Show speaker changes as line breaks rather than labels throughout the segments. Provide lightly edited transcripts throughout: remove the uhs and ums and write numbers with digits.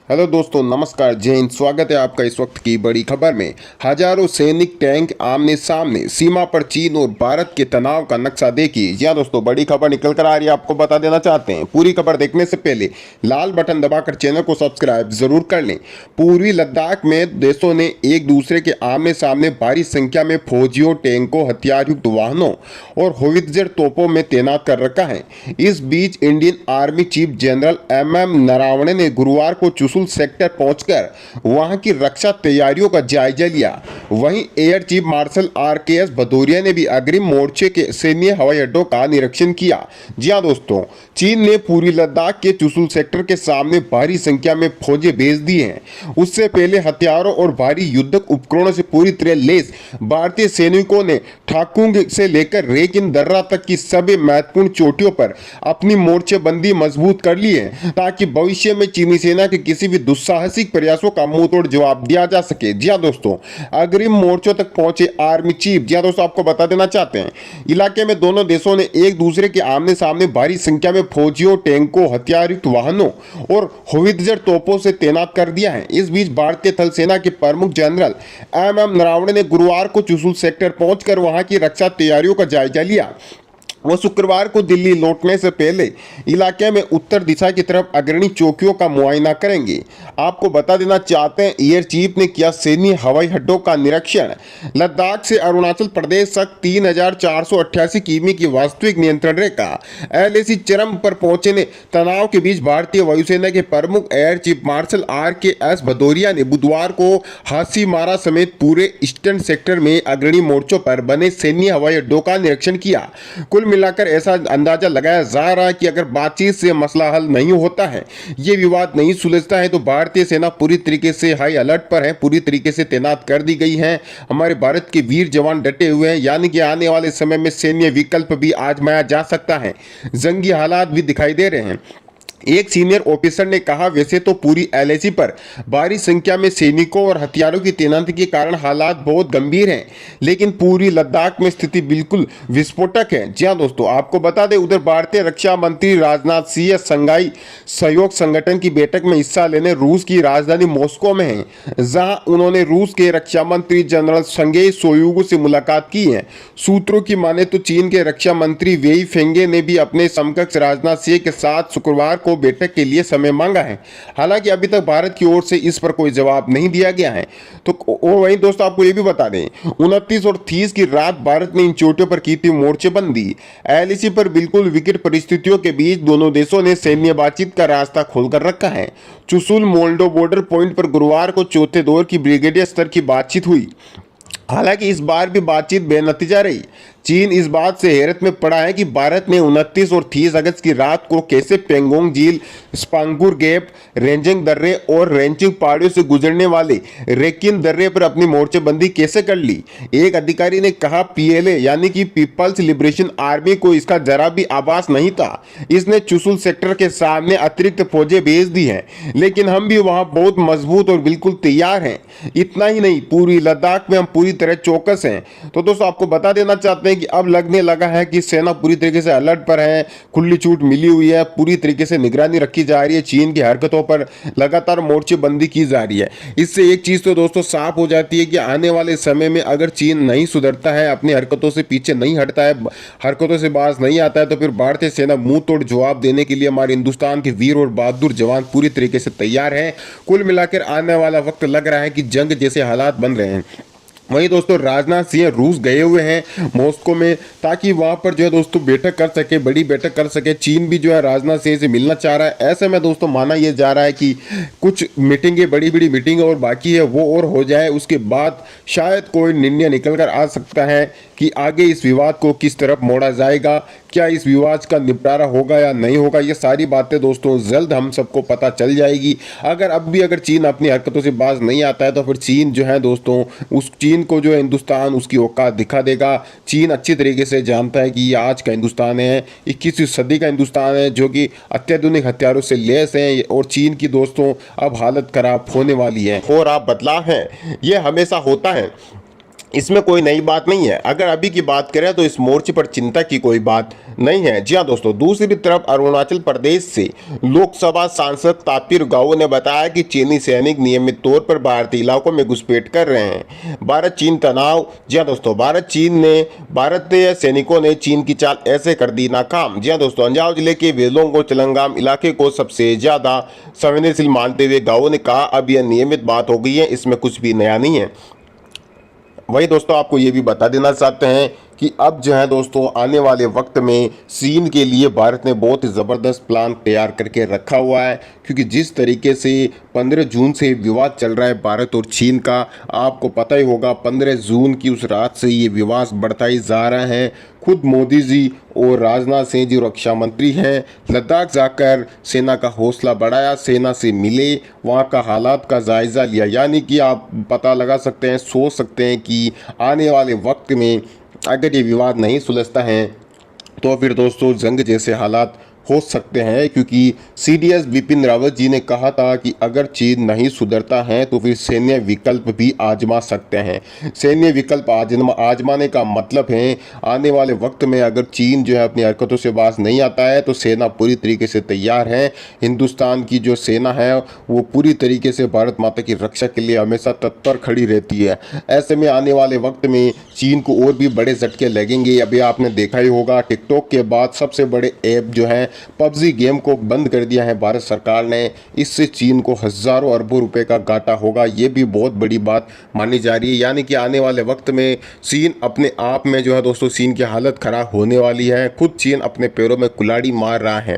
Hello दोस्तों, नमस्कार, जय हिंद। स्वागत है आपका इस वक्त की बड़ी खबर में। हजारों सैनिक टैंक आमने सामने, सीमा पर चीन और भारत के तनाव का नक्शा देखिए। या दोस्तों, बड़ी खबर निकल कर आ रही है, आपको बता देना चाहते हैं। पूरी खबर देखने से पहले लाल बटन दबाकर चैनल को सब्सक्राइब जरूर कर लें। पूर्वी लद्दाख में देशों ने एक दूसरे के आमने सामने भारी संख्या में फौजियों, टैंकों, हथियारयुक्त वाहनों और होवित्जर तोपों में तैनात कर रखा है। इस बीच Indian army chief general MM Naravane ने गुरुवार को चुशुल सेक्टर पहुंचकर वहां की रक्षा तैयारियों का जायजा लिया। वहीं air chief marshal RKS Bhadauria ने भी अग्रिम मोर्चे के सैन्य हवाई अड्डों का निरीक्षण किया। जी हां दोस्तों, चीन ने पूर्वी लद्दाख के चुशुल सेक्टर के सामने भारी संख्या में फौजें भेज दी हैं। उससे पहले हथियारों और भारी युद्धक उपकरणों से पूरी तरह लैस भारतीय सैनिकों ने ठाकुंग से लेकर रेकिन दर्रा तक की सभी महत्वपूर्ण चोटियों पर अपनी मोर्चेबंदी मजबूत कर ली है, ताकि भविष्य में चीनी सेना के किसी भी दुस्साहसिक प्रयासों का मुंहतोड़ जवाब दिया जा सके। जी हां दोस्तों, अग्रिम मोर्चों तक पहुंचे आर्मी चीफ। जी हां दोस्तों, आपको बता देना चाहते हैं, इलाके में दोनों देशों ने एक दूसरे के आमने सामने भारी संख्या में फौजियों, टैंकों, हथियारयुक्त वाहनों और होवित्जर तोपों से तैनात कर दिया है। इस बीच भारतीय थल सेना के प्रमुख जनरल MM नरावणे ने गुरुवार को चुशुल सेक्टर पहुंचकर वहां की रक्षा तैयारियों का जायजा लिया। वो शुक्रवार को दिल्ली लौटने से पहले इलाके में उत्तर दिशा की तरफ अग्रणी चौकियों का मुआयना करेंगे। आपको बता देना चाहते हैं, एयर चीफ ने किया सैन्य हवाई अड्डों का निरीक्षण। लद्दाख से अरुणाचल प्रदेश तक 3488 किमी की वास्तविक नियंत्रण रेखा LAC चरम पर पहुंचने तनाव के बीच भारतीय वायुसेना के प्रमुख air chief marshal RKS Bhadauria ने बुधवार को हासीमारा समेत पूरे ईस्टर्न सेक्टर में अग्रणी मोर्चों पर बने सैन्य हवाई अड्डों का निरीक्षण किया। कुल मिलाकर ऐसा अंदाजा लगाया जा रहा है कि अगर बातचीत से मसला हल नहीं होता है, ये विवाद नहीं सुलझता है, तो भारतीय सेना पूरी तरीके से हाई अलर्ट पर है, पूरी तरीके से तैनात कर दी गई है। हमारे भारत के वीर जवान डटे हुए हैं, यानी कि आने वाले समय में सैन्य विकल्प भी आजमाया जा सकता है। जंगी हालात भी दिखाई दे रहे हैं। एक सीनियर ऑफिसर ने कहा, वैसे तो पूरी LAC पर भारी संख्या में सैनिकों और हथियारों की तैनाती के कारण हालात बहुत गंभीर हैं, लेकिन पूरी लद्दाख में स्थिति बिल्कुल विस्फोटक है। जी हां दोस्तों, आपको बता दें, उधर भारतीय रक्षा मंत्री राजनाथ सिंह संघाई सहयोग संगठन की बैठक में हिस्सा लेने रूस की राजधानी मॉस्को में हैं, जहां उन्होंने रूस के रक्षा मंत्री जनरल सर्गेई शोइगु से मुलाकात की है। सूत्रों की माने तो चीन के रक्षा मंत्री वेई फेंगे ने भी अपने समकक्ष राजनाथ सिंह के साथ शुक्रवार को बैठक के लिए समय मांगा है। हालांकि अभी तक भारत की ओर से इस पर कोई जवाब नहीं दिया गया है। तो वहीं दोस्तों, आपको ये भी बता दें, 29 और 30 की रात भारत ने इन चोटियों पर की थी मोर्चेबंदी। LAC पर बिल्कुल विकट परिस्थितियों के बीच दोनों देशों ने सैन्य बातचीत का रास्ता खोलकर रखा है। चुशुल मोल्डो बॉर्डर पॉइंट पर गुरुवार को चौथे दौर की ब्रिगेडियर स्तर की बातचीत हुई। हालांकि इस बार भी बातचीत बेनतीजा रही। चीन इस बात से हैरत में पड़ा है कि भारत ने 29 और 30 अगस्त की रात को कैसे पेंगोंग झील, स्पांगुर गैप, रेंजिंग दर्रे और रेंचिंग पहाड़ियों से गुजरने वाले रेकिन दर्रे पर अपनी मोर्चेबंदी कैसे कर ली। एक अधिकारी ने कहा, PLA यानी कि पीपल्स लिबरेशन आर्मी को इसका जरा भी आभास नहीं था। इसने चुशुल सेक्टर के सामने अतिरिक्त फौजें भेज दी हैं, लेकिन हम भी वहां बहुत मजबूत और बिल्कुल तैयार हैं। इतना ही नहीं, पूरी लद्दाख में हम पूरी तरह चौकस हैं। तो दोस्तों, आपको बता देना चाहते हैं कि अब लगने लगा है कि सेना पूरी तरीके से अलर्ट पर है, खुली छूट मिली हुई है, पूरी तरीके से निगरानी रखी जा रही है, चीन की हरकतों पर लगातार मोर्चेबंदी की जा रही है। इससे एक चीज तो दोस्तों साफ हो जाती है कि आने वाले समय में अगर चीन नहीं सुधरता है, अपनी हरकतों से पीछे नहीं हटता है, हरकतों से बाज नहीं आता है, तो फिर भारतीय सेना मुंह तोड़ जवाब देने के लिए हमारे हिंदुस्तान के वीर और बहादुर जवान पूरी तरीके से तैयार हैं। कुल मिलाकर आने वाला वक्त लग रहा है कि जंग जैसे हालात बन रहे हैं। वहीं दोस्तों, राजनाथ सिंह रूस गए हुए हैं मॉस्को में, ताकि वहां पर जो है दोस्तों बैठक कर सके, बड़ी बैठक कर सके। चीन भी जो है राजनाथ सिंह से मिलना चाह रहा है। ऐसे में दोस्तों माना यह जा रहा है कि कुछ मीटिंगें, बड़ी बड़ी मीटिंग और बाकी है, वो और हो जाए, उसके बाद शायद कोई निर्णय निकल कर आ सकता है कि आगे इस विवाद को किस तरफ मोड़ा जाएगा, क्या इस विवाद का निपटारा होगा या नहीं होगा। ये सारी बातें दोस्तों जल्द हम सबको पता चल जाएगी। अगर चीन अपनी हरकतों से बाज नहीं आता है, तो फिर चीन जो है दोस्तों, उस चीन को जो है हिंदुस्तान उसकी औकात दिखा देगा। चीन अच्छी तरीके से जानता है कि ये आज का हिंदुस्तान है, 21वीं सदी का हिंदुस्तान है, जो कि अत्याधुनिक हथियारों से लैस है। और चीन की दोस्तों अब हालत खराब होने वाली है। और आप बदलाव है, ये हमेशा होता है। इसमें कोई नई बात नहीं है। अगर अभी की बात करें तो इस मोर्चे पर चिंता की कोई बात नहीं है। जी हाँ दोस्तों, दूसरी तरफ अरुणाचल प्रदेश से लोकसभा सांसद तापिर गाओ ने बताया कि चीनी सैनिक नियमित तौर पर भारतीय इलाकों में घुसपैठ कर रहे हैं। भारत चीन तनाव। जी हाँ दोस्तों, भारतीय सैनिकों ने चीन की चाल ऐसे कर दी नाकाम। जी हाँ दोस्तों, अंजाव जिले के वेलोंगो चलंगाम इलाके को सबसे ज्यादा संवेदनशील मानते हुए गाओ ने कहा, अब यह नियमित बात हो गई है, इसमें कुछ भी नया नहीं है। वही दोस्तों, आपको ये भी बता देना चाहते हैं कि अब जो है दोस्तों, आने वाले वक्त में चीन के लिए भारत ने बहुत ही ज़बरदस्त प्लान तैयार करके रखा हुआ है। क्योंकि जिस तरीके से 15 जून से विवाद चल रहा है भारत और चीन का, आपको पता ही होगा 15 जून की उस रात से ये विवाद बढ़ता ही जा रहा है। खुद मोदी जी और राजनाथ सिंह जी रक्षा मंत्री हैं, लद्दाख जाकर सेना का हौसला बढ़ाया, सेना से मिले, वहाँ का हालात का जायज़ा लिया। यानी कि आप पता लगा सकते हैं, सोच सकते हैं कि आने वाले वक्त में अगर ये विवाद नहीं सुलझता है तो फिर दोस्तों जंग जैसे हालात हो सकते हैं। क्योंकि सीडीएस बिपिन रावत जी ने कहा था कि अगर चीन नहीं सुधरता है तो फिर सैन्य विकल्प भी आजमा सकते हैं। सैन्य विकल्प आजमाने का मतलब है, आने वाले वक्त में अगर चीन जो है अपनी हरकतों से बाज नहीं आता है तो सेना पूरी तरीके से तैयार है। हिंदुस्तान की जो सेना है वो पूरी तरीके से भारत माता की रक्षा के लिए हमेशा तत्पर खड़ी रहती है। ऐसे में आने वाले वक्त में चीन को और भी बड़े झटके लगेंगे। अभी आपने देखा ही होगा, टिकटॉक के बाद सबसे बड़े ऐप जो है पबजी गेम को बंद कर दिया है भारत सरकार ने। इससे चीन को हजारों अरबों रुपए का घाटा होगा, ये भी बहुत बड़ी बात मानी जा रही है। यानी कि आने वाले वक्त में चीन अपने आप में जो है दोस्तों, चीन की हालत खराब होने वाली है। खुद चीन अपने पैरों में कुल्हाड़ी मार रहा है।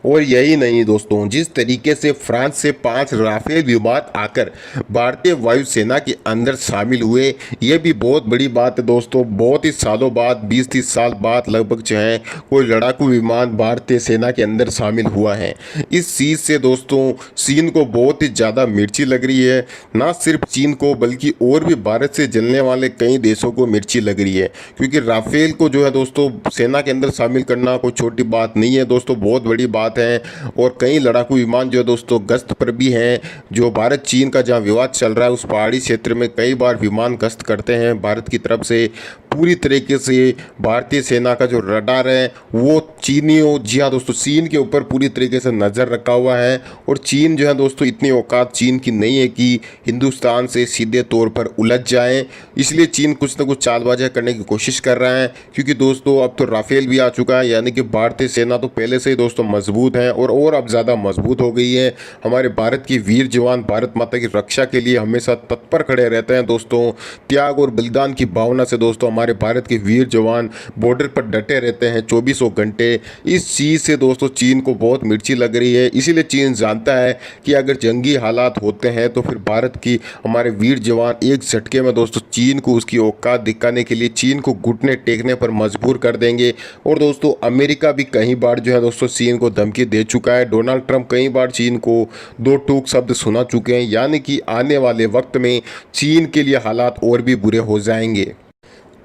और यही नहीं दोस्तों, जिस तरीके से फ्रांस से 5 राफेल विमान आकर भारतीय वायुसेना के अंदर शामिल हुए, ये भी बहुत बड़ी बात है दोस्तों। बहुत ही सालों बाद, 20-30 साल बाद लगभग जो है कोई लड़ाकू विमान भारतीय सेना के अंदर शामिल हुआ है। इस चीज़ से दोस्तों चीन को बहुत ही ज़्यादा मिर्ची लग रही है। ना सिर्फ चीन को बल्कि और भी भारत से जलने वाले कई देशों को मिर्ची लग रही है। क्योंकि राफेल को जो है दोस्तों सेना के अंदर शामिल करना कोई छोटी बात नहीं है दोस्तों, बहुत बड़ी बात है। और कई लड़ाकू विमान जो है दोस्तों गश्त पर भी हैं। जो भारत चीन का जहां विवाद चल रहा है उस पहाड़ी क्षेत्र में कई बार विमान गश्त करते हैं भारत की तरफ से। पूरी तरीके से भारतीय सेना का जो रडार है वो चीनियों, जी हाँ दोस्तों, चीन के ऊपर पूरी तरीके से नज़र रखा हुआ है। और चीन जो है दोस्तों, इतनी औकात चीन की नहीं है कि हिंदुस्तान से सीधे तौर पर उलझ जाए। इसलिए चीन कुछ ना कुछ चालबाजियाँ करने की कोशिश कर रहा है। क्योंकि दोस्तों अब तो राफेल भी आ चुका है। यानी कि भारतीय सेना तो पहले से ही दोस्तों मजबूत है और अब ज़्यादा मजबूत हो गई है। हमारे भारत की वीर जवान भारत माता की रक्षा के लिए हमेशा तत्पर खड़े रहते हैं दोस्तों। त्याग और बलिदान की भावना से दोस्तों हमारे भारत के वीर जवान बॉर्डर पर डटे रहते हैं 24 घंटे। इस चीज़ से दोस्तों चीन को बहुत मिर्ची लग रही है। इसीलिए चीन जानता है कि अगर जंगी हालात होते हैं तो फिर भारत की हमारे वीर जवान एक झटके में दोस्तों चीन को उसकी औकात दिखाने के लिए चीन को घुटने टेकने पर मजबूर कर देंगे। और दोस्तों अमेरिका भी कई बार जो है दोस्तों चीन को धमकी दे चुका है। डोनाल्ड ट्रंप कई बार चीन को दो टूक शब्द सुना चुके हैं। यानी कि आने वाले वक्त में चीन के लिए हालात और भी बुरे हो जाएंगे।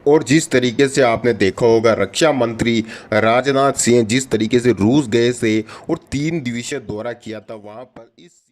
और जिस तरीके से आपने देखा होगा, रक्षा मंत्री राजनाथ सिंह जिस तरीके से रूस गए थे और 3 दिवसीय दौरा किया था वहां पर, इस